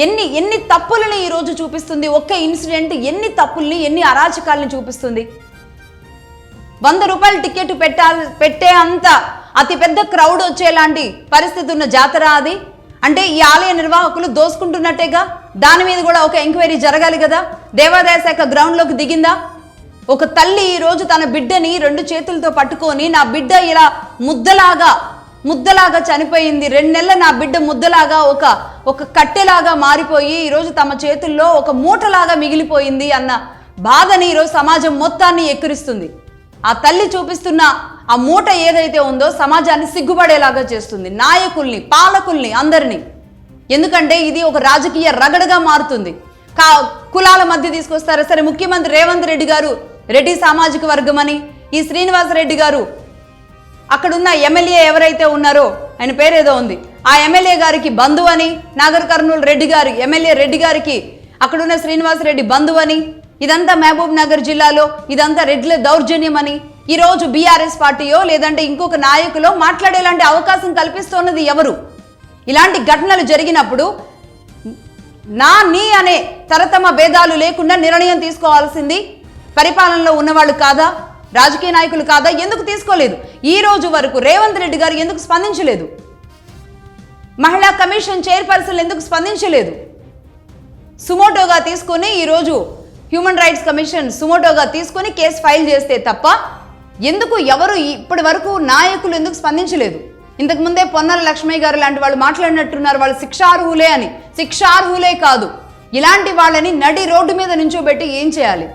ఎన్ని తప్పులని ఈరోజు చూపిస్తుంది. ఒక్క ఇన్సిడెంట్ ఎన్ని తప్పుల్ని, ఎన్ని అరాచకాలని చూపిస్తుంది. 100 రూపాయల టికెట్ పెట్టే అంత అతిపెద్ద క్రౌడ్ వచ్చేలాంటి పరిస్థితి ఉన్న జాతర అది. అంటే ఈ ఆలయ నిర్వాహకులు దోసుకుంటున్నట్టేగా. దాని మీద కూడా ఒక ఎంక్వైరీ జరగాలి కదా. దేవాదాయ శాఖ గ్రౌండ్లోకి దిగిందా? ఒక తల్లి ఈరోజు తన బిడ్డని 2 చేతులతో పట్టుకొని, నా బిడ్డ ఇలా ముద్దలాగా చనిపోయింది, 2 నెలల నా బిడ్డ ముద్దలాగా ఒక కట్టెలాగా మారిపోయి ఈరోజు తమ చేతుల్లో ఒక మూటలాగా మిగిలిపోయింది అన్న బాధని ఈరోజు సమాజం మొత్తాన్ని ఎక్కిరిస్తుంది. ఆ తల్లి చూపిస్తున్న ఆ మూట ఏదైతే ఉందో సమాజాన్ని సిగ్గుపడేలాగా చేస్తుంది, నాయకుల్ని, పాలకుల్ని, అందరినీ. ఎందుకంటే ఇది ఒక రాజకీయ రగడగా మారుతుంది. కులాల మధ్య తీసుకొస్తారు. సరే, ముఖ్యమంత్రి రేవంత్ రెడ్డి గారు రెడ్డి సామాజిక వర్గం అని, ఈ శ్రీనివాసరెడ్డి గారు అక్కడున్న ఎమ్మెల్యే ఎవరైతే ఉన్నారో ఆయన పేరేదో ఉంది, ఆ ఎమ్మెల్యే గారికి బంధువు అని, నాగర్ కర్నూలు రెడ్డి గారు ఎమ్మెల్యే రెడ్డి గారికి అక్కడున్న శ్రీనివాసరెడ్డి బంధువు అని, ఇదంతా మహబూబ్ నగర్ జిల్లాలో ఇదంతా రెడ్ల దౌర్జన్యం అని ఈరోజు బీఆర్ఎస్ పార్టీయో లేదంటే ఇంకొక నాయకులో మాట్లాడేలాంటి అవకాశం కల్పిస్తున్నది ఎవరు? ఇలాంటి ఘటనలు జరిగినప్పుడు నీ అనే తరతమ భేదాలు లేకుండా నిర్ణయం తీసుకోవాల్సింది పరిపాలనలో ఉన్నవాళ్ళు కాదా? రాజకీయ నాయకులు కాదా? ఎందుకు తీసుకోలేదు? ఈ రోజు వరకు రేవంత్ రెడ్డి గారు ఎందుకు స్పందించలేదు? మహిళా కమిషన్ చైర్పర్సన్ ఎందుకు స్పందించలేదు? సుమోటోగా తీసుకుని ఈరోజు హ్యూమన్ రైట్స్ కమిషన్ సుమోటోగా తీసుకుని కేసు ఫైల్ చేస్తే తప్ప ఎందుకు ఎవరు ఇప్పటి వరకు నాయకులు ఎందుకు స్పందించలేదు? ఇంతకుముందే పొన్నాల లక్ష్మయ్య గారు లాంటి వాళ్ళు మాట్లాడినట్టున్నారు, వాళ్ళు శిక్షార్హులే అని. శిక్షార్హులే కాదు, ఇలాంటి వాళ్ళని నడి రోడ్డు మీద నించోబెట్టి ఏం చేయాలి?